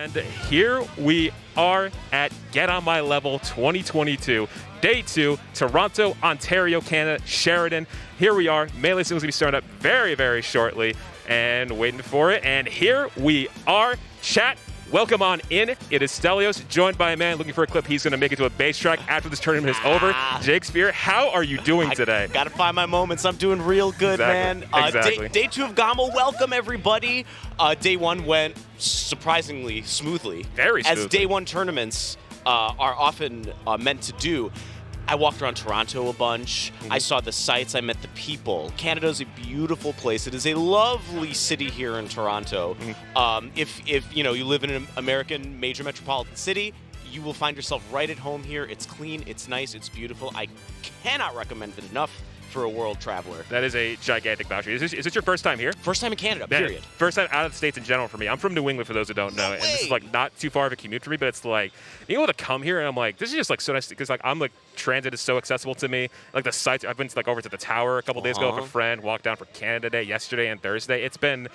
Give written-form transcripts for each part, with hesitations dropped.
And here we are at Get On My Level 2022, Day 2, Toronto, Ontario, Canada, Sheridan. Here we are. Melee Singles will be starting up very, very shortly, and waiting for it. And here we are. Chat, welcome on in. It is Stelios, joined by a man looking for a clip. He's going to make it to a bass track after this tournament is over. Jake Spear, how are you doing today? Got to find my moments. I'm doing real good, man. Exactly. Day 2 of GOMML. Welcome, everybody. Day 1 went surprisingly smoothly. Very smoothly. As Day 1 tournaments are often meant to do. I walked around Toronto a bunch. I saw the sights. I met the people. Canada's a beautiful place. It is a lovely city here in Toronto. If you live in an American major metropolitan city, you will find yourself right at home here. It's clean. It's nice. It's beautiful. I cannot recommend it enough for a world traveler. That is a gigantic boundary. Is this your first time here? First time in Canada, period. First time out of the States in general for me. I'm from New England, for those who don't know. And this is like not too far of a commute for me, but it's like, being able to come here and I'm like, this is just like so nice because like I'm like, transit is so accessible to me. Like the sites, I've been like over to the tower a couple days ago with a friend, walked down for Canada Day yesterday and Thursday. It's been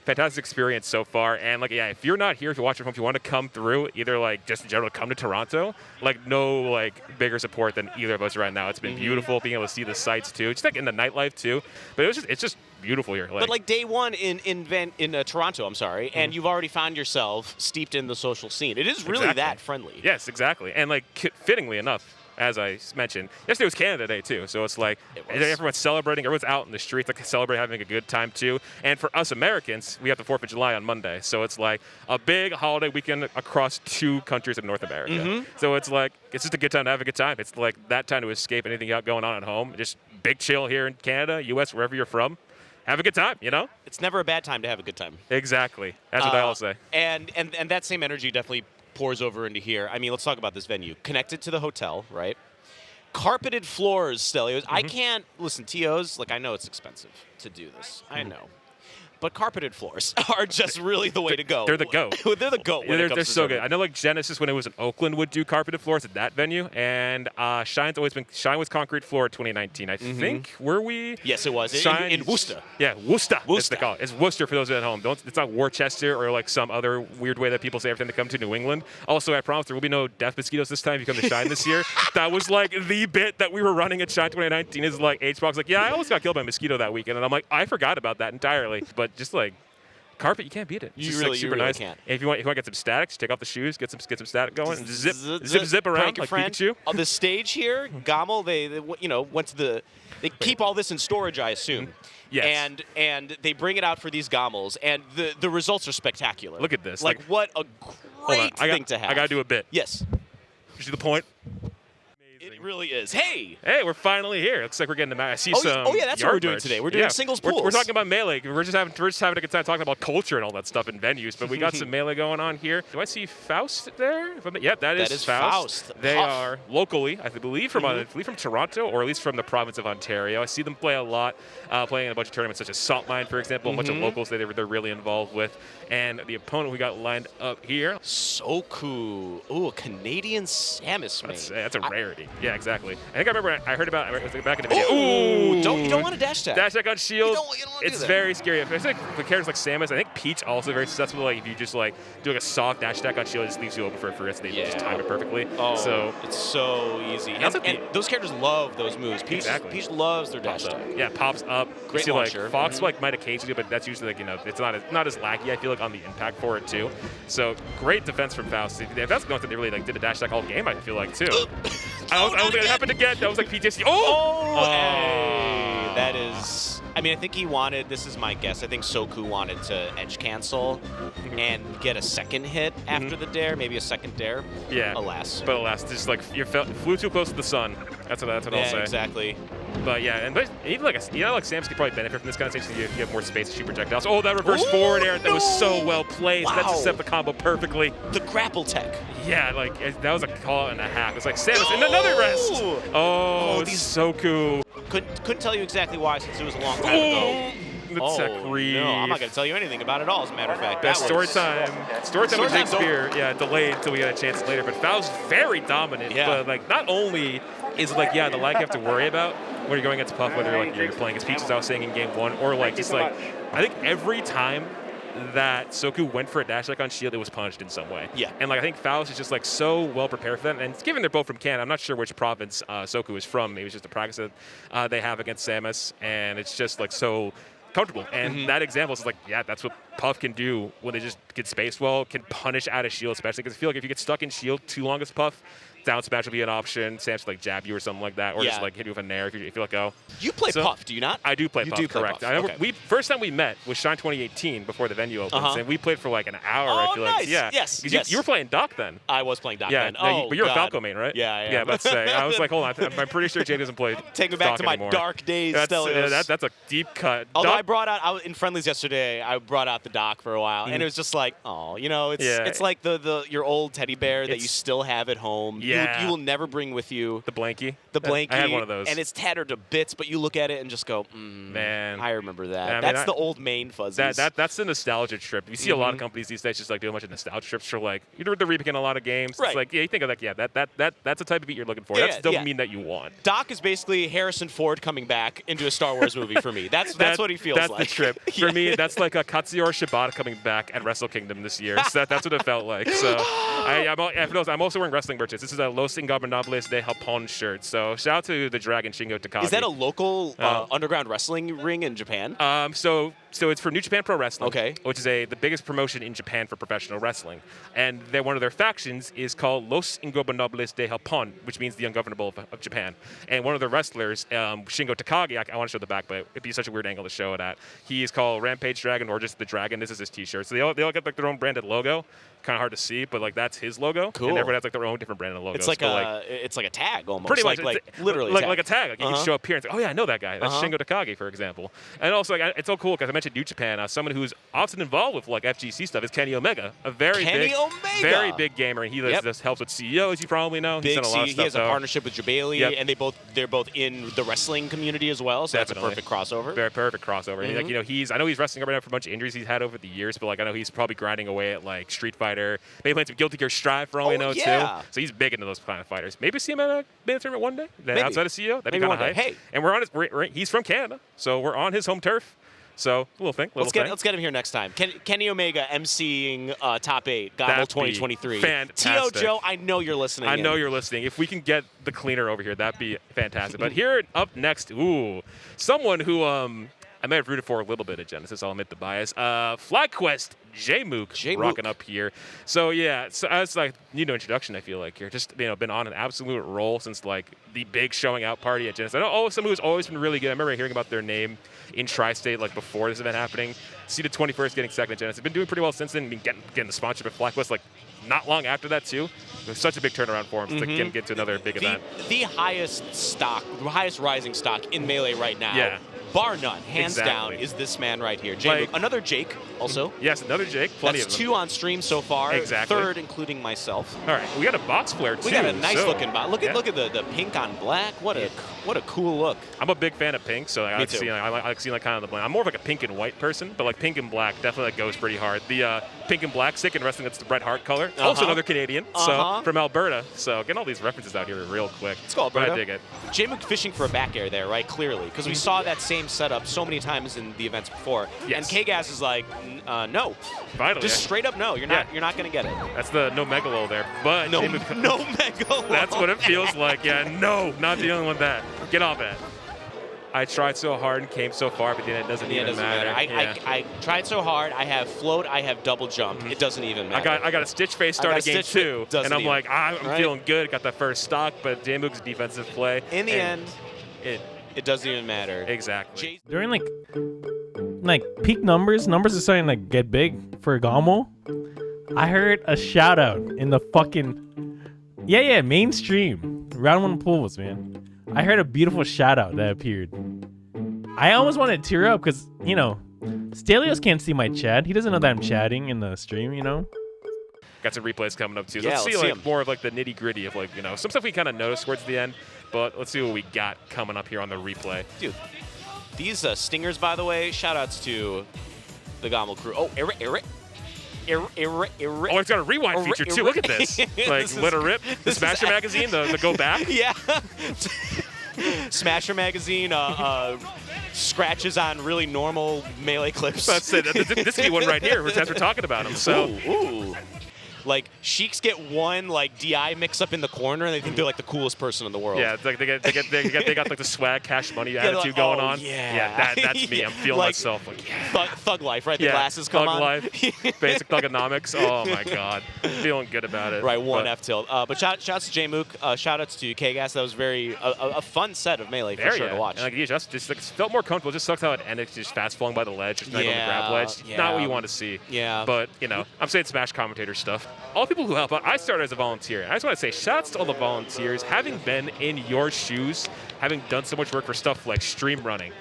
fantastic experience so far. And like, yeah, if you're not here, if you're watching from home, if you want to come through, either like just in general, come to Toronto, like no like bigger support than either of us right now. It's been beautiful being able to see the sights too, just like in the nightlife too. But it's just beautiful here. But like Day 1 in Toronto, I'm sorry, and you've already found yourself steeped in the social scene. It is really that friendly. Yes, exactly. And like fittingly enough, as I mentioned, yesterday was Canada Day too, so it's like everyone's celebrating, everyone's out in the streets, like celebrating, having a good time too. And for us Americans, we have the 4th of July on Monday, so it's like a big holiday weekend across 2 countries in North America. So it's like, it's just a good time to have a good time. It's like that time to escape anything got going on at home. Just big chill here in Canada, US, wherever you're from. Have a good time, you know? It's never a bad time to have a good time. Exactly. That's what I always say. And that same energy definitely pours over into here. I mean, let's talk about this venue. Connected to the hotel, right? Carpeted floors, Stelios. I can't, listen, TOs, like I know it's expensive to do this. I know. But carpeted floors are just really the way to go. They're the GOAT. They're the GOAT. They're so good. I know like Genesis, when it was in Oakland, would do carpeted floors at that venue. And Shine was concrete floor 2019, I think. Were we? Yes, it was. Shine, in Worcester. Yeah, Worcester. Worcester. They call it. It's Worcester for those at home. It's not Worcester or like some other weird way that people say every time they come to New England. Also, I promise there will be no death mosquitoes this time if you come to Shine this year. That was like the bit that we were running at Shine 2019 is like H-Box like, yeah, I almost got killed by a mosquito that weekend. And I'm like, I forgot about that entirely. But just like, carpet, you can't beat it. It's You just, really, like, super you really nice. can't. And if you want to get some statics, take off the shoes, get some static going, and zip around like Pikachu. On the stage here, GOMML, they went to they keep all this in storage, I assume. Yes. And they bring it out for these GOMMLs, and the results are spectacular. Look at this. Like what a great thing to have. I gotta do a bit. Yes. You see the point? It really is. Hey, we're finally here. Looks like we're getting the match. I see some. Oh yeah, that's what we're doing merch. today. We're doing singles pools. We're talking about Melee. We're just having a good time talking about culture and all that stuff in venues. But we got some Melee going on here. Do I see Faust there? Yep, that is Faust. They are locally, I believe, from Toronto, or at least from the province of Ontario. I see them play a lot, playing in a bunch of tournaments such as Saltmine, for example. A bunch of locals they're really involved with. And the opponent we got lined up here. So cool. Ooh, a Canadian Samus, man. That's a rarity. Yeah, exactly. I think I remember I heard about it back in the video. Ooh, you don't want to dash tag. Dash tag on shield. You don't want to it's do that. very scary. If it's like the characters like Samus, I think Peach also very successful. Like if you just like do like a soft dash tag on shield, it just leaves you open for it. They just time it perfectly. Oh, so it's so easy. And those characters love those moves. Peach loves their dash tag. Yeah, pops up. Great see, launcher. Like Fox might occasionally, but that's usually like it's not as laggy. I feel like on the impact for it too. So great defense from Faust. If that's going to they really like did a dash tag all game, I feel like too. I don't think it happened again. That was like PTSD. Hey, that is. I mean, I think he wanted. This is my guess. I think Soku wanted to edge cancel and get a second hit after the dare, maybe a second dare. Yeah. Alas. But alas, just like you flew too close to the sun. That's what I'll say. Exactly. But yeah, but even like Samus could probably benefit from this kind of thing. So you have more space to shoot projectiles. Oh, that reverse forward air that was so well placed. That just set the combo perfectly. The grapple tech. Yeah, like that was a call and a half. It's like Samus in another rest. Oh, these Soku. Couldn't tell you exactly why since it was a long time ago. No, I'm not going to tell you anything about it at all, as a matter of fact. Best story time. Story time with Jake Spear. Yeah, delayed until we got a chance later. But Faust's very dominant. Yeah. But like, not only is like, the lag you have to worry about when you're going against Puff, whether like you're playing against Peach, as I was saying in game 1, or like just like, I think every time that Soku went for a dash like on shield, it was punished in some way. Yeah. And like I think Phallus is just like so well prepared for that. And given they're both from Canada, I'm not sure which province Soku is from. Maybe it's just a practice that they have against Samus, and it's just like so comfortable. And that example is like, yeah, that's what Puff can do when they just get spaced well, can punish out of shield, especially because I feel like if you get stuck in shield too long as Puff, down smash will be an option. Samus like jab you or something like that, or just like hit you with a nair if you let go. You play Puff, do you not? I do play Puff, do play correct. Puff. I remember first time we met was Shine 2018 before the venue opens, and we played for like an hour. Oh, I feel nice. like, yeah, yes. You were playing Doc then. I was playing Doc then. No, but you're God. a Falco main, right? Yeah, I am. Yeah, let's say. I was like, hold on, I'm pretty sure Jay doesn't play. Take me back Doc to my anymore. dark days, Stelios. That's a deep cut. Although Doc, I brought out in friendlies yesterday, I brought out the Doc for a while, and it was just like, oh, you know, it's like your old teddy bear that you still have at home. Yeah. You will never bring with you. the blankie. The blankie. I had one of those. And it's tattered to bits, but you look at it and just go, man, I remember that. Yeah, I mean, that's the old main fuzzies. That's the nostalgia trip. You see a lot of companies these days just like doing a bunch of nostalgia trips for like they're repicking a lot of games. Right. It's like you think of like that's the type of beat you're looking for. Yeah, That doesn't mean that you want. Doc is basically Harrison Ford coming back into a Star Wars movie for me. That's what he feels like. like. That's the trip. For me, that's like a Katsuyori Shibata coming back at Wrestle Kingdom this year. So that's what it felt like. So I'm also wearing wrestling merchandise. This is a Los Ingobernables de Japón shirt. So shout out to the Dragon Shingo Takagi. Is that a local underground wrestling ring in Japan? So it's for New Japan Pro Wrestling, which is the biggest promotion in Japan for professional wrestling. And one of their factions is called Los Ingobernables de Japón, which means the ungovernable of Japan. And one of the wrestlers, Shingo Takagi, I want to show the back, but it'd be such a weird angle to show it at. He is called Rampage Dragon or just the Dragon. This is his T-shirt. So they all get like their own branded logo. Kind of hard to see, but like that's his logo. Cool. And everyone has like their own different branded logo. It's like it's like a tag almost. Pretty much, like literally like a tag. Like you can show up here and say, oh yeah, I know that guy. That's Shingo Takagi, for example. And also, like, it's so cool because I mentioned New Japan. Someone who's often involved with like FGC stuff is Kenny Omega, a very big gamer, and he just helps with CEO, as you probably know. He's done a lot of stuff. He has a partnership with Jabali, and they're both in the wrestling community as well. So Definitely. That's a perfect crossover. Very perfect crossover. Like, you know, I know he's wrestling right now for a bunch of injuries he's had over the years, but like I know he's probably grinding away at like Street Fighter. Maybe playing some Guilty Gear Strive for all we know too. So he's big into those kind of fighters. Maybe see him at a band tournament one day. Then outside of CEO, that'd be kind of hype. Hey, and we're on he's from Canada, so we're on his home turf. So little thing. Let's get him here next time. Kenny Omega emceeing Top 8 GOML 2023. Fantastic. T.O. Joe, I know you're listening. I know you're listening. If we can get the cleaner over here, that'd be fantastic. But here up next, someone who I may have rooted for a little bit at Genesis. I'll admit the bias. FlyQuest J-Mook rocking up here. So yeah, so as like need no introduction, I feel like you're just been on an absolute roll since like the big showing out party at Genesis. I know someone who's always been really good. I remember hearing about their name in Tri-State like before this event happening. Seeded 21st, getting second at Genesis. Been doing pretty well since then. Been getting the sponsorship of FlyQuest like not long after that too. It was such a big turnaround for him to get to another big event. The highest rising stock in Melee right now. Yeah. Bar none, hands down, is this man right here. Another Jake, also. Yes, another Jake. Plenty That's of them. 2 on stream so far. Exactly. 3rd, inclling myself. All right, we got a box flare too. We got a nice looking box. Look at the pink on black. What a cool look. I'm a big fan of pink, so I like seeing like kind of the blend. I'm more of like a pink and white person, but like pink and black definitely like goes pretty hard. The pink and black stick in wrestling, that's the Bret Hart color. Also another Canadian, so from Alberta. So getting all these references out here real quick. Let's go, Alberta. But I dig it. J-Mook fishing for a back air there, right? Clearly, because we saw that same setup so many times in the events before. Yes. And K-Gas is like, no. Finally, just straight up no. You're not going to get it. That's the no megalo there. But no megalo. That's what it feels like. Yeah, no, not dealing with that. Get off it. I tried so hard and came so far, but then it doesn't even matter. I tried so hard. I have float. I have double jump. It doesn't even matter. I got a stitch face start of game 2, and I'm like, I'm feeling good. Got that first stock, but J-Mook's defensive play. In the end, it doesn't even matter. Exactly. During like peak numbers are starting to get big for GOML. I heard a shout out in the fucking mainstream round 1 pools, man. I heard a beautiful shout out that appeared. I almost wanted to tear up because, Stelios can't see my chat. He doesn't know that I'm chatting in the stream, Got some replays coming up too. So Yeah, let's see more of like the nitty gritty of like, some stuff we kind of noticed towards the end, but let's see what we got coming up here on the replay. Dude, these stingers, by the way, shout outs to the GOML crew. Oh, Eric. Oh, it's got a rewind feature too. Look at this. Like, let her rip. The Smasher magazine, the go back. Yeah. Smasher magazine, scratches on really normal melee clips. That's it. This could be one right here. As we're talking about him. So. Ooh. Like, Sheiks get one, like, DI mix-up in the corner, and they think they're, like, the coolest person in the world. Yeah, it's like they got like, the swag, cash money attitude like, going oh, on. Yeah. That's me. I'm feeling like, myself. Like, yeah. Thug life, right? The glasses come thug on. life, basic thugonomics. Oh, my God. Feeling good about it. Right, one F-tilt. But shouts to J-Mook. Shout-outs to K-Gas. That was very a fun set of Melee for sure to watch. And, like, you just like, felt more comfortable. Just sucks how it ended. Just fast-falling by the ledge. Just not on the grab ledge. Not what you want to see. Yeah. But, you know, I'm saying Smash commentator stuff. All the people who help out, I started as a volunteer. I just want to say shouts to all the volunteers. Having been in your shoes, having done so much work for stuff like stream running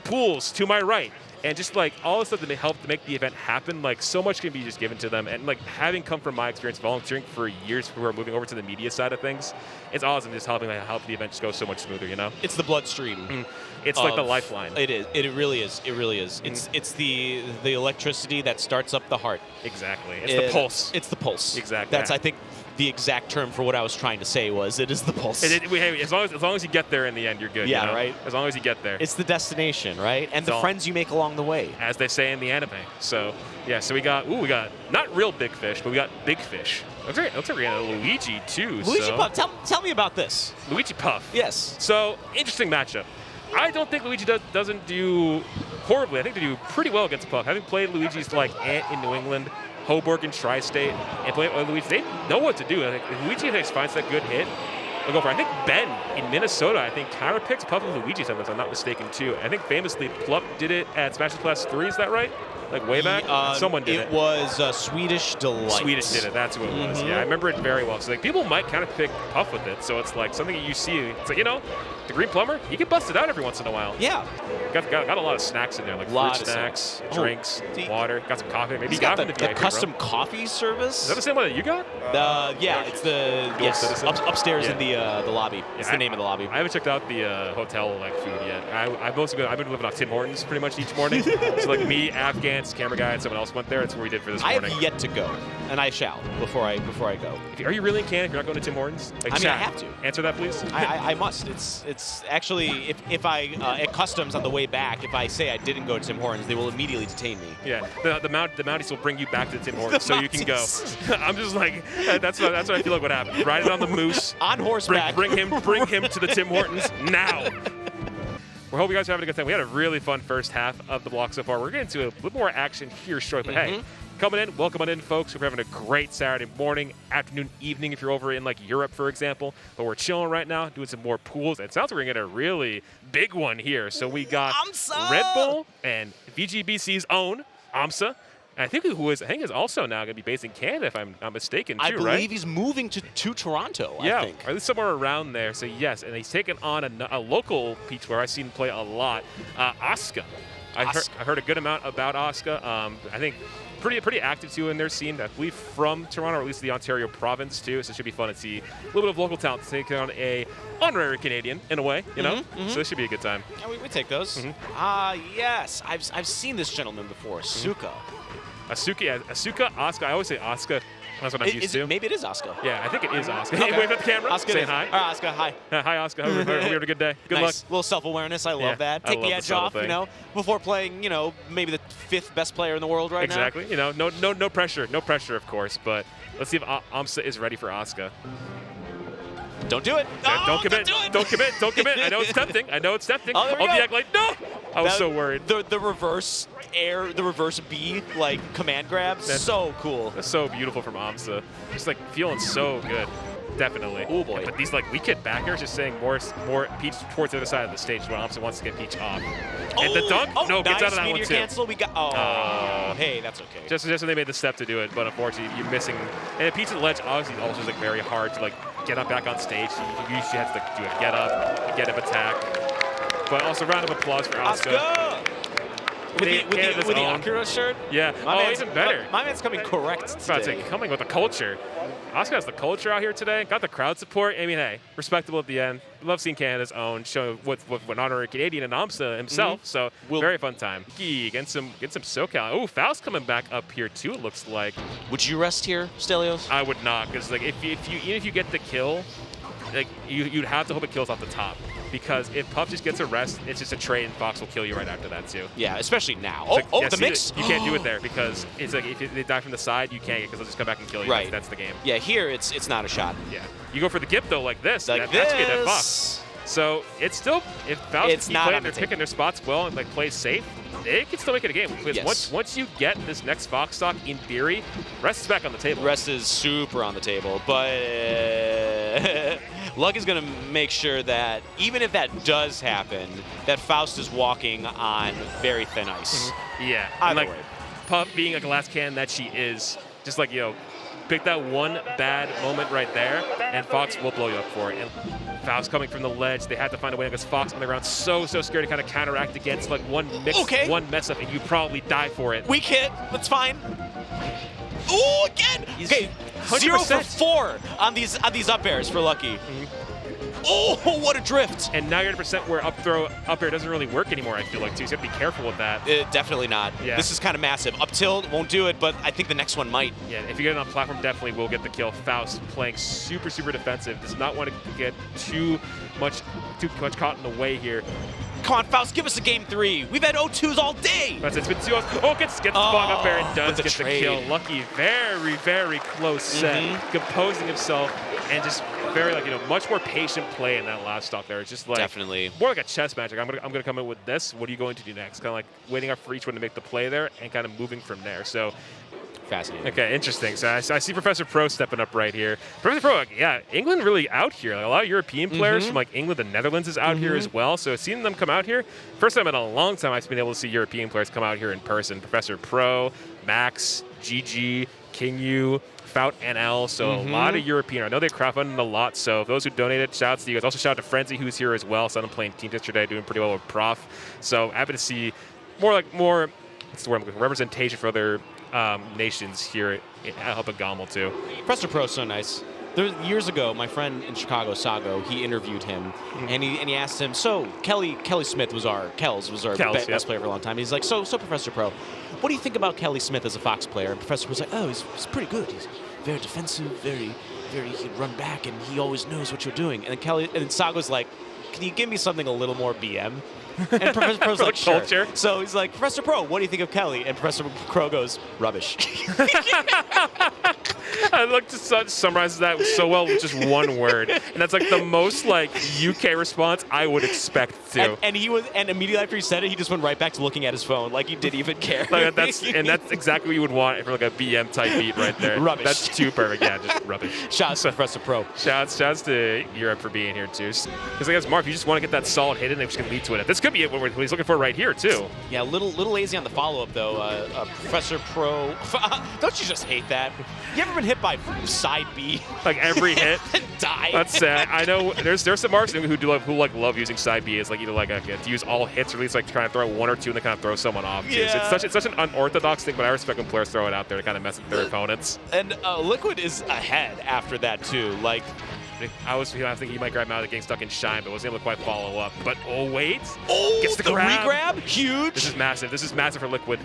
pools to my right, and just like all the stuff that helped to make the event happen, like so much can be just given to them. And like having come from my experience volunteering for years before we're moving over to the media side of things, it's awesome just helping help the event just go so much smoother, you know? It's the bloodstream. It's like the lifeline. It is. It really is. It really is. It's the electricity that starts up the heart. Exactly. It's the pulse. It's the pulse. Exactly. That's, I think, the exact term for what I was trying to say was it is the pulse. Hey, as long as you get there in the end, you're good. Yeah, you know? right. As long as you get there. It's the destination, right? And the friends you make along the way, as they say in the anime. So yeah, so we got not real big fish, but we got big fish. Looks like we got a Luigi too. Luigi Puff. Tell me about this. Luigi Puff. Yes. So interesting matchup. I don't think Luigi doesn't do horribly. I think they do pretty well against Puff. Having played Luigi's like aunt in New England, Hoboken, Tri-State, and playing with Luigi, they know what to do. I think Luigi finds that good hit. I'll go for it. I think Ben in Minnesota, I think counterpicks Puff and Luigi sometimes, if I'm not mistaken, too. I think famously Plup did it at Smash Plus 3, is that right? Like way back? Someone did it. It was Swedish Delight. Swedish did it, that's who it was. Yeah, I remember it very well. So like people might counterpick Puff with it, so it's like something that you see, it's like, you know, the Green Plumber, you can bust it out every once in a while. Yeah. Got a lot of snacks in there, like fruit snacks, drinks, water, got some coffee. Maybe he's got the custom coffee service. Is that the same one that you got? Yeah, it's the upstairs in the lobby. It's the name of the lobby. I haven't checked out the hotel like food yet. I've been living off Tim Hortons pretty much each morning. So like me, Afghans, camera guy, and someone else went there. That's what we did for this morning. I have yet to go, and I shall before I go. Are you really in Canada if you're not going to Tim Hortons? Like, I mean, I have to. Answer that, please. I must. It's actually if I at customs on the way back, if I say I didn't go to Tim Hortons, they will immediately detain me. Yeah, the Mounties will bring you back to Tim Hortons so you can go. I'm just like that's what I feel like would happen. Ride it on the moose on horseback. Bring him to the Tim Hortons now. We hope you guys are having a good time. We had a really fun first half of the block so far. We're getting to a little more action here shortly. But hey, welcome on in, folks. We're having a great Saturday morning, afternoon, evening if you're over in like Europe, for example. But we're chilling right now, doing some more pools. It sounds like we're going to get a really big one here. So we got Red Bull and VGBC's own AMSA. And I think is also now going to be based in Canada, if I'm not mistaken, too, I right? believe he's moving to Toronto, I think. Or at least somewhere around there. So, yes, and he's taken on a local P where I've seen him play a lot, Asuka. I heard a good amount about Asuka. I think pretty active, too, in their scene. I believe from Toronto, or at least the Ontario province, too. So it should be fun to see a little bit of local talent take on a honorary Canadian, in a way, you know? So this should be a good time. Yeah, we take those. Yes. I've seen this gentleman before, Asuka. Asuka, Asuka. I always say Asuka. That's what I'm used to. Maybe it is Asuka. Yeah, I think it is Asuka. Okay. Wave at the camera. Asuka Say hi. All right, Asuka, hi. Hi, Asuka. Hope you're having a good day. Good luck. A little self-awareness. I love that. I Take love the edge off, before playing, maybe the 5th best player in the world right now. Exactly. No pressure. No pressure, of course. But let's see if AMSA is ready for Asuka. Don't do it. Don't commit. Don't commit. I know it's tempting. Oh, there we go. The act like, no! I was so worried. The reverse air, the reverse B, like command grab, so cool. That's so beautiful from AMSA. Just like feeling so good. Definitely. Oh boy. But these like weak hit backers just saying more Peach towards the other side of the stage when AMSA wants to get Peach off. And the dunk? No, nice. gets out of that Meteor one too. Cancel. We got. Hey, that's okay. Just when they made the step to do it, but unfortunately you're missing. And Peach at the ledge obviously also is like very hard to like get up back on stage. You usually have to like, do a get up attack. But also round of applause for Asuka. With the Akira shirt? Yeah. Even better. My man's coming correct today. Coming with the culture. Asuka has the culture out here today. Got the crowd support. I mean, hey, respectable at the end. Love seeing Canada's own show with an honorary Canadian and AMSA himself. So very fun time. Get some SoCal. Oh, Faust coming back up here too. It looks like. Would you rest here, Stelios? I would not, because like even if you get the kill, like you'd have to hope it kills off the top. because if Puff just gets a rest, it's just a trade, and Fox will kill you right after that too. Yeah, especially now. It's like, yeah, the see, mix. You can't do it there because it's like if they die from the side, you can't get because they'll just come back and kill you. Right. That's the game. Yeah, here it's not a shot. Yeah. You go for the Gip though, like this. Like that's good, that this. Fox. So it's still, if Faust It's keep not playing, on the they're picking their spots well and like play safe, they can still make it a game. Because Yes. once you get this next Fox stock, in theory, rest is back on the table. Rest is super on the table, but Luck is going to make sure that even if that does happen, that Faust is walking on very thin ice. Yeah. Either and like way. Puff being a glass can that she is, just like, pick that one bad moment right there, and Fox will blow you up for it. And Faust coming from the ledge, they had to find a way because Fox on the ground so scared to kind of counteract against like one mess up, and you probably die for it. Weak hit, that's fine. Ooh, again! Okay, 0 for 4 on these up airs for Lucky. Oh, what a drift! And now you're at a percent where up air doesn't really work anymore, I feel like, too. So you have to be careful with that. Definitely not. Yeah. This is kind of massive. Up tilt won't do it, but I think the next one might. Yeah, if you get it on platform, definitely will get the kill. Faust playing super defensive. Does not want to get too much caught in the way here. Come on, Faust, give us a game 3. We've had O2s all day. That's it. It's been 2 Oh, gets the fog up there and does with the get trade. the kill. Lucky, very close set, composing himself, and just very much more patient play in that last stock there. It's just like Definitely more like a chess match. Like, I'm gonna come in with this. What are you going to do next? Kind of like waiting up for each one to make the play there and kind of moving from there. So. fascinating. Okay, interesting. So I see Professor Pro stepping up right here. Professor Pro, yeah, England really out here. Like, a lot of European players from like England and Netherlands is out here as well. So seeing them come out here, first time in a long time I've been able to see European players come out here in person. Professor Pro, Max, GG, Kingu, Faut NL, so a lot of European. I know they crowdfunded a lot, so those who donated, shout out to you guys. Also shout out to Frenzy, who's here as well. So I'm playing team yesterday, doing pretty well with Prof. So happy to see more what's the word I'm looking for, representation for other nations here at helping GOML too. Professor Pro's so nice. Years ago, my friend in Chicago, Sago, he interviewed him, and he asked him, so Kelly Smith was our best player for a long time. He's like, so Professor Pro, what do you think about Kelly Smith as a Fox player? And Professor Pro's like, oh, he's pretty good. He's very defensive, very, he can run back, and he always knows what you're doing. And then Sago's like, can you give me something a little more BM? And Professor Pro's like, sure. Culture. So he's like, Professor Pro, what do you think of Kelly? And Professor Pro goes, rubbish. I like to summarize that so well with just one word, and that's like the most like UK response I would expect to. And immediately after he said it, he just went right back to looking at his phone, like he didn't even care. Like that's exactly what you would want for like a BM type beat right there. Rubbish. That's too perfect. Yeah, just rubbish. Shouts to Professor Pro. Shouts to Europe for being here too. Because I guess Mark, you just want to get that solid hit in, they're just gonna lead to it. This could be what he's looking for right here too. Yeah, a little lazy on the follow-up though. Professor Pro, don't you just hate that? You ever been hit by side B? Like every hit. And die. That's sad. I know there's some marks who love using side B as like either like to use all hits or at least like trying to throw one or two and then kind of throw someone off too. Yeah. So it's such an unorthodox thing, but I respect when players throw it out there to kind of mess with their opponents. And Liquid is ahead after that too. Like, I think he might grab him out of getting stuck in Shine, but wasn't able to quite follow up. But wait, gets the grab. re-grab, huge. This is massive. This is massive for Liquid.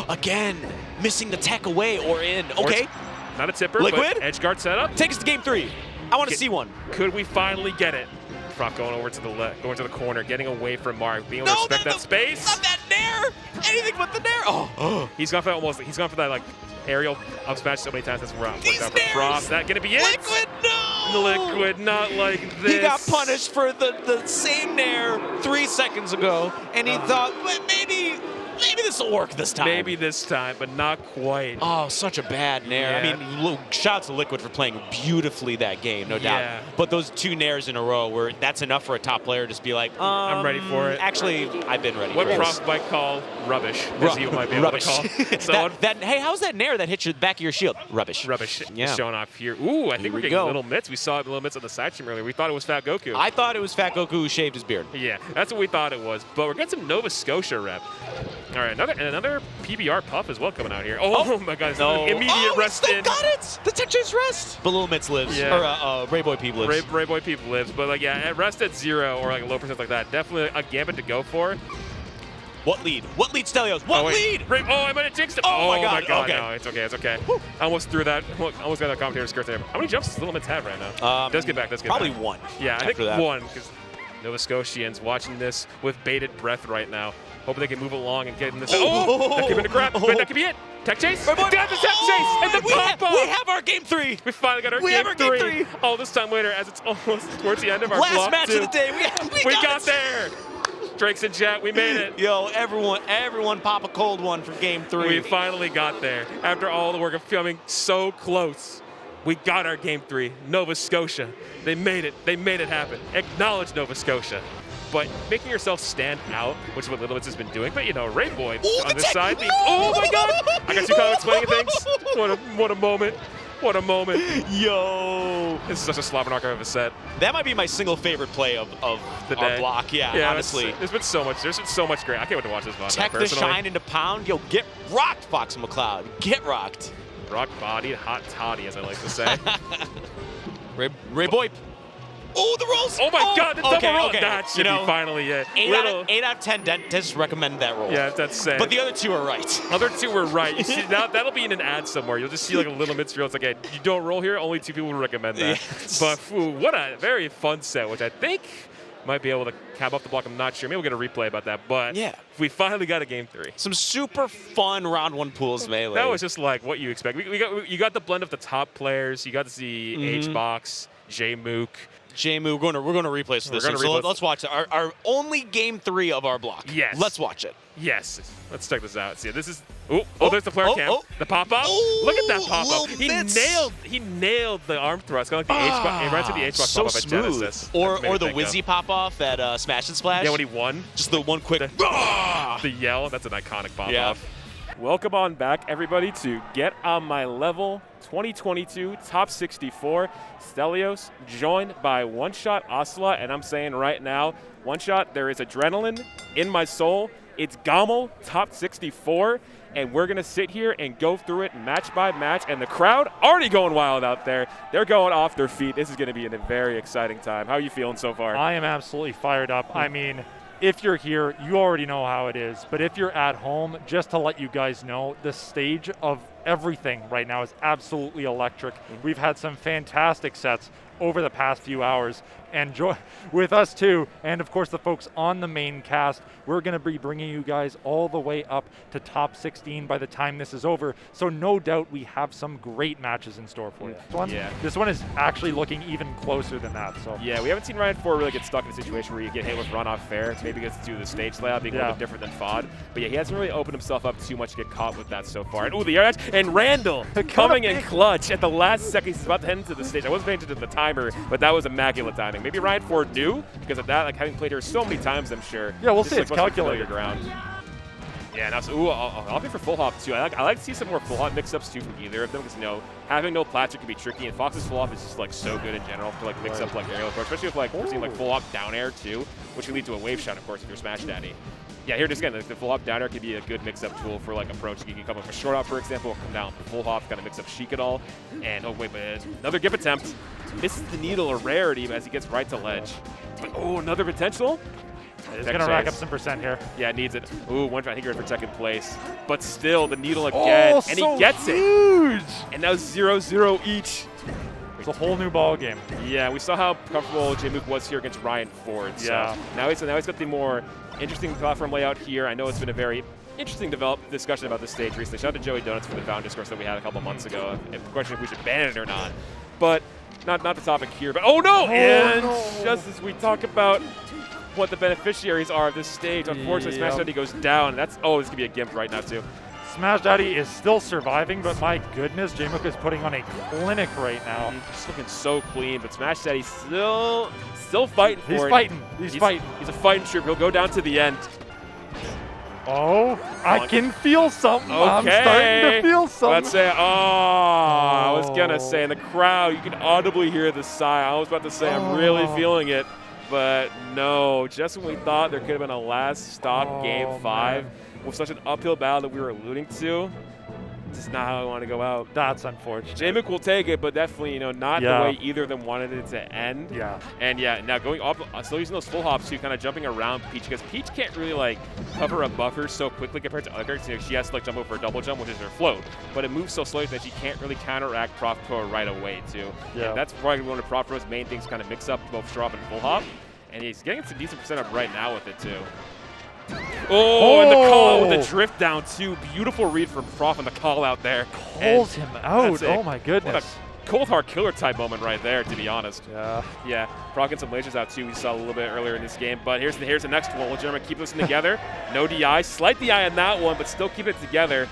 Again, missing the tech away or in. Okay. Not a tipper, Liquid? but edge guard setup. Take us to game 3. I want to see one. Could we finally get it? Prof going over to the left, going to the corner, getting away from Mark, being able to respect that space. Not that nair. Anything but the nair. Oh. He's gone for that like aerial up smash so many times. That's where I'm These out for Prof. That gonna be it? Liquid, no. Liquid, not like this. He got punished for the same nair 3 seconds ago, and he thought, well, maybe this will work this time. Maybe this time, but not quite. Oh, such a bad nair. Yeah. I mean, shout out to Liquid for playing beautifully that game, no doubt. But those 2 nairs in a row, that's enough for a top player to just be like, I'm ready for it. Actually, I've been ready What for Prof this. might call rubbish, as he might be able Rubbish. to call. So Hey, how's that nair that hits the back of your shield? Rubbish. Rubbish Yeah. showing off here. Ooh, I think Here we're we getting go. little mitts. We saw little mitts on the side stream earlier. We thought it was Fat Goku. I thought it was Fat Goku who shaved his beard. Yeah, that's what we thought it was. But we're getting some Nova Scotia rep. All right, another PBR Puff as well coming out here. Oh my God, No. immediate rest still in. got it! The Texas rest! But Little Mitz lives. Yeah. Or Rayboy Peep lives. Ray Boy Peep lives, but like at rest at 0 or like a low percent like that, definitely a gambit to go for. What lead? What lead, Stelios? What lead? I might have jinxed it. Oh my God, okay. No, it's okay. I almost threw that. Almost got that commentator skirt there. How many jumps does Little Mitz have right now? Does get back. Probably one. Yeah, I think after that. one because Nova Scotians watching this with bated breath right now. Hoping they can move along and get in this. Oh, that could be a grab. But that could be it. Tech chase. Down the tech chase. And the pop-up. We have our game 3. We finally got our game 3. All this time later, as it's almost towards the end of our last block match 2. of the day. We got there. Drakes and Jet, we made it. Yo, everyone pop a cold one for game 3. We finally got there. After all the work of coming so close, we got our game 3. Nova Scotia. They made it. They made it happen. Acknowledge Nova Scotia. But making yourself stand out, which is what Littlebits has been doing. But, you know, Rainboy on this side. Oh, my God. I got 2 comments explaining things. What a moment. What a moment. Yo. This is such a slobber knocker of a set. That might be my single favorite play of The our day. block. Yeah, honestly. There's been so much. There's been so much great. I can't wait to watch this VOD. Tech the personally. shine into pound. Yo, get rocked, Fox McCloud. Get rocked. Rock bodied, hot toddy, as I like to say. Ray Boy. Oh, the rolls. Oh my God, the double roll. Okay. That should be finally it. 8 out of 10 dentists recommend that roll. Yeah, that's sad. But the other 2 are right. Other 2 were right. You see, that'll be in an ad somewhere. You'll just see like a little mid-reel. It's like, hey, you don't roll here. Only 2 people will recommend that. Yes. But what a very fun set, which I think might be able to cap off the block. I'm not sure. Maybe we'll get a replay about that. But yeah, we finally got a game 3. Some super fun round 1 pools melee. That was just like what you expect. You got the blend of the top players. You got to see H-Box, J-Mook. J-Moo, we're going to replay this. So let's watch it. Our only game 3 of our block. Yes. Let's watch it. Yes. Let's check this out. See, this is. There's the player cam. The pop-up. Oh, Look at that pop-up. He nailed the arm thrust. Kind of like the H-box. Right to the H-box so pop-up at smooth. Genesis. Or the Wizzy pop-off that Smash and Splash. Yeah, when he won. Just the one quick. The yell. That's an iconic pop-off. Yeah. Welcome on back, everybody, to Get On My Level 2022 Top 64. Stelios, joined by One Shot Ocelot, and I'm saying right now, One Shot, there is adrenaline in my soul. It's GOML Top 64, and we're going to sit here and go through it match by match, and the crowd already going wild out there. They're going off their feet. This is going to be a very exciting time. How are you feeling so far? I am absolutely fired up. I mean, if you're here, you already know how it is. But if you're at home, just to let you guys know, the stage of everything right now is absolutely electric. We've had some fantastic sets over the past few hours, and with us too, and of course the folks on the main cast. We're going to be bringing you guys all the way up to top 16 by the time this is over, so no doubt we have some great matches in store for you. This one is actually looking even closer than that. So yeah, we haven't seen Ryan 4 really get stuck in a situation where you get hit with runoff fair, maybe because it's due to the stage layout being a little bit different than FOD, but yeah, he hasn't really opened himself up too much to get caught with that so far. And the air edge, and Randall coming in clutch at the last second. He's about to head into the stage. I wasn't paying attention to the timer, but that was immaculate timing. Maybe Ryan 4 knew because of that, like having played here so many times, I'm sure. Yeah, we'll Just, see. It's calculated. Ground. Yeah, now I'll be for full hop too. I like to see some more full hop mix-ups too from either of them because, you know, having no plastic can be tricky, and Fox's full hop is just like so good in general to like mix up like aerial approach, especially with like we're seeing like full hop down air too, which can lead to a wave shot, of course, if you're Smash Daddy. Yeah, here it is again. The full hop down air can be a good mix-up tool for like approach. You can come up with a short hop, for example, come down with full hop, kind of mix up Sheik at all. And oh wait, but another gip attempt. Misses the needle, a rarity as he gets right to ledge. But oh, another potential. It's going to rack up some percent here. Yeah, it needs it. Ooh, I think you're in for second place. But still, the needle again, and he gets huge. It. And now 0-0 each. It's a whole new ball game. Yeah, we saw how comfortable J-Mook was here against Ryan Ford. Yeah. So now he's got the more interesting platform layout here. I know it's been a very interesting discussion about this stage recently. Shout out to Joey Donuts for the Found discourse that we had a couple months ago. And the question if we should ban it or not. But not the topic here. But oh no! Just as we talk about what the beneficiaries are of this stage, unfortunately, Smash Daddy goes down. This could be a gimp right now too. Smash Daddy is still surviving, but my goodness, J-Mook is putting on a clinic right now. Just looking so clean, but Smash Daddy still fighting for it. He's fighting. He's a fighting troop. He'll go down to the end. Oh, I can feel something. Okay. I'm starting to feel something. Let's say, I was going to say, in the crowd, you can audibly hear the sigh. I was about to say, I'm really feeling it. But no, just when we thought there could have been a last stop game 5 with such an uphill battle that we were alluding to, this is not how I want to go out. That's unfortunate. J-Mook will take it, but definitely, not the way either of them wanted it to end. Yeah. And yeah, now going up, still using those full hops too, kind of jumping around Peach, because Peach can't really like cover a buffer so quickly compared to other characters. She has to like jump over a double jump, which is her float, but it moves so slowly that she can't really counteract Prof Pro right away too. Yeah. And that's probably one of Prof Pro's main things, kind of mix up both straw and full hop. And he's getting some decent percent up right now with it, too. Oh, and the call with the drift down, too. Beautiful read from Prof on the call out there. Calls him out. Oh, my goodness. What a cold hard killer type moment right there, to be honest. Yeah. Yeah. Prof getting some lasers out, too. We saw a little bit earlier in this game. But here's the next one. Will Jeremy keep this together? No DI. Slight DI on that one, but still keep it together.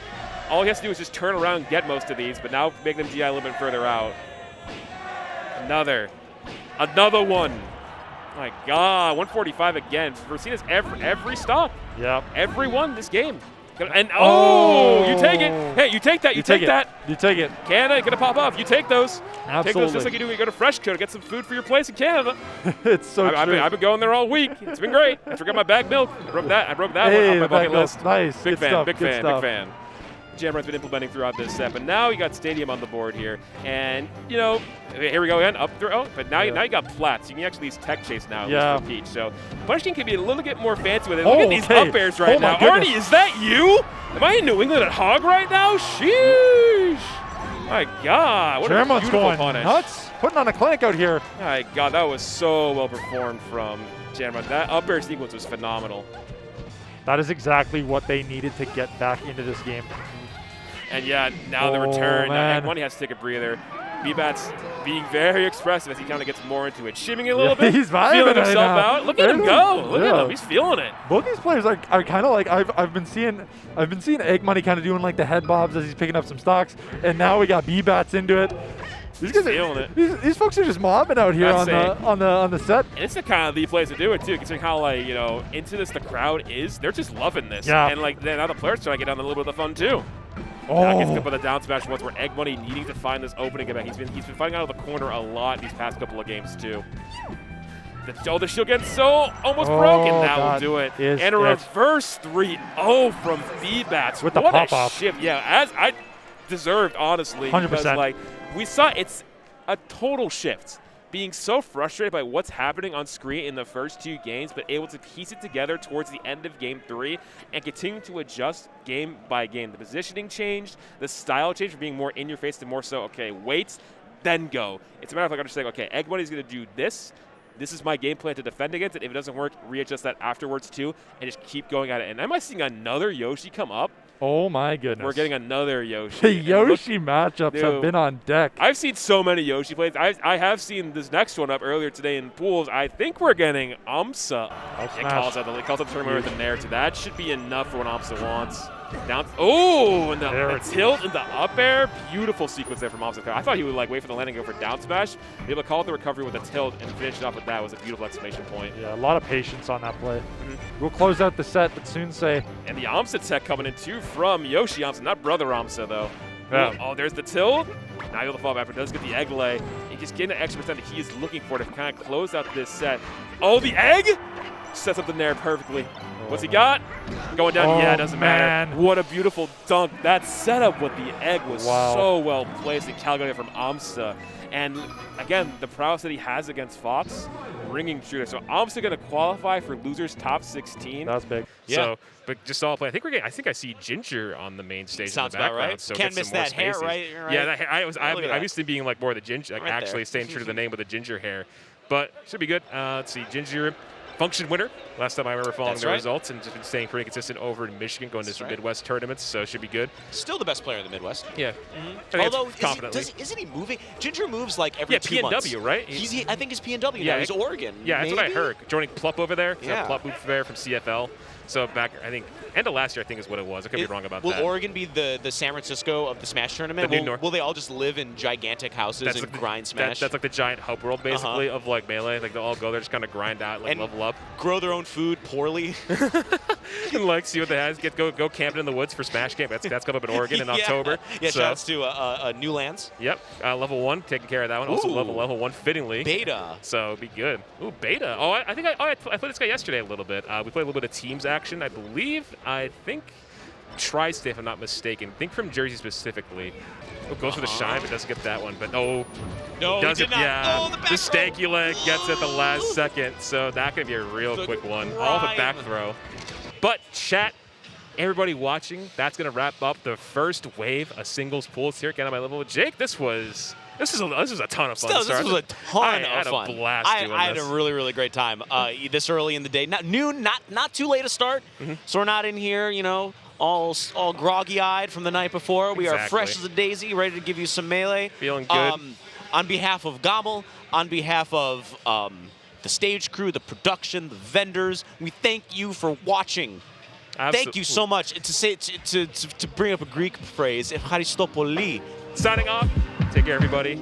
All he has to do is just turn around and get most of these, but now make them DI a little bit further out. Another one. My God, 145 again. We've seen this every stop. Yep. Every one this game. And you take it. Hey, you take that. You take that. You take it. Canada gonna pop off. You take those. Absolutely. Take those just like you do when you go to Freshco to get some food for your place in Canada. It's so true. I've been going there all week. It's been great. I forgot my bag milk. I broke that one off my bucket list. Nice. Big fan. Big fan. Jamron's been implementing throughout this set, but now you got Stadium on the board here, and you know, here we go again, up throw. But now you got plats. You can actually use tech chase now with Peach. So punishing can be a little bit more fancy with it. Look at these up airs right now. Arnie, is that you? Am I in New England at Hog right now? Sheesh! My God, what a beautiful going punish. Nuts. Putting on a clinic out here. My God, that was so well performed from Jamron. That up air sequence was phenomenal. That is exactly what they needed to get back into this game. And yeah, now the return. Money has to take a breather. B-Bat's being very expressive as he kind of gets more into it. Shimming a little bit. He's vibing feeling right himself now. out. Look at him go. Look at him. He's feeling it. Both these players are kind of like I've been seeing Egg Money kind of doing like the head bobs as he's picking up some stocks, and now we got B-Bats into it. These guys feeling it. These folks are just mobbing out here on the set. And it's the kind of the place to do it too, considering how like into this the crowd is. They're just loving this. Yeah. And like now the players trying to get on a little bit of the fun too. Now gets up with a down smash once where Egg Money needing to find this opening. He's been fighting out of the corner a lot these past couple of games too. The shield gets so almost broken. That will do it. And a reverse 3-0 from V-Bats. With the pop-off. Shift. Yeah, as I deserved, honestly. 100%. Because, like, we saw it's a total shift. Being so frustrated by what's happening on screen in the first two games, but able to piece it together towards the end of Game 3 and continue to adjust game by game. The positioning changed, the style changed from being more in your face to more so, okay, wait, then go. It's a matter of like understanding, okay, Egg Money's going to do this. This is my game plan to defend against it. If it doesn't work, readjust that afterwards too, and just keep going at it. And am I seeing another Yoshi come up? Oh my goodness. We're getting another Yoshi. The Yoshi matchups have been on deck. I've seen so many Yoshi plays. I have seen this next one up earlier today in pools. I think we're getting AMSA. It calls out the tournament with the Nair too. That should be enough for what AMSA wants. Down. Oh, and the tilt and the up air. Beautiful sequence there from AMSA. I thought he would like wait for the landing, go for down smash, be able to call out the recovery with a tilt and finish it off with that was a beautiful exclamation point. Yeah, a lot of patience on that play. We'll close out the set, but soon say. And the AMSA tech coming in too from Yoshi AMSA, not brother AMSA though. Yeah. Oh, there's the tilt. Now able to fall back, but does get the egg lay. He's just getting the extra percent that he is looking for to kind of close out this set. Oh, the egg sets up the Nair perfectly. What's he got? Going down, yeah, it doesn't matter. What a beautiful dunk. That setup with the egg was so well placed and calculated from AMSA. And again, the prowess that he has against Fox, ringing true. So AMSA going to qualify for losers top 16. That's big. Yeah. So, but just all play. I think I see Ginger on the main stage. Sounds in the background. About right. So can't miss that hair, right? Yeah, that hair, I'm used to being like more the ginger, like actually staying true to the name with the ginger hair. But should be good. Let's see, Ginger. Function winner. Last time I remember following the results, and just been staying pretty consistent over in Michigan, going to some Midwest tournaments, so should be good. Still the best player in the Midwest. Yeah. Although, isn't he moving? Ginger moves like every 2 months. PNW, right? I think he's PNW now. He's Oregon. Yeah, that's what I heard. Joining Plup over there. Yeah. Plup moved there from CFL. So back, I think, end of last year, I think is what it was. I could be wrong about that. Will Oregon be the San Francisco of the Smash tournament? Will they all just live in gigantic houses and grind Smash? That's like the giant hub world, basically, of like Melee. Like, they'll all go there, just kind of grind out, like, level up. Grow their own food poorly. And, like, see what they have. Go camping in the woods for Smash Camp. That's coming up in Oregon in October. Yeah, shouts to Newlands. Yep. Level 1, taking care of that one. Also level 1 fittingly. Beta. So, be good. Ooh, Beta. Oh, I think I played this guy yesterday a little bit. We played a little bit of teams action, I believe. I think Tri-State, if I'm not mistaken. I think from Jersey specifically. Oh, goes for the shine, but doesn't get that one. But no, he did not. Yeah, oh, the stanky leg gets it the last second. So that could be a real quick one. All the back throw. But chat, everybody watching, that's going to wrap up the first wave of singles pools here. Again, on my level. Jake, this was a ton of fun. Still, this was a ton I of fun. had a blast doing I had a this. really, really great time. This early in the day, not noon, not too late to start. So we're not in here, you know, all groggy-eyed from the night before. We are fresh as a daisy, ready to give you some melee. Feeling good. On behalf of GOML, on behalf of the stage crew, the production, the vendors, we thank you for watching. Thank you so much. And to bring up a Greek phrase, Ευχαριστώ πολύ. Signing off. Take care, everybody.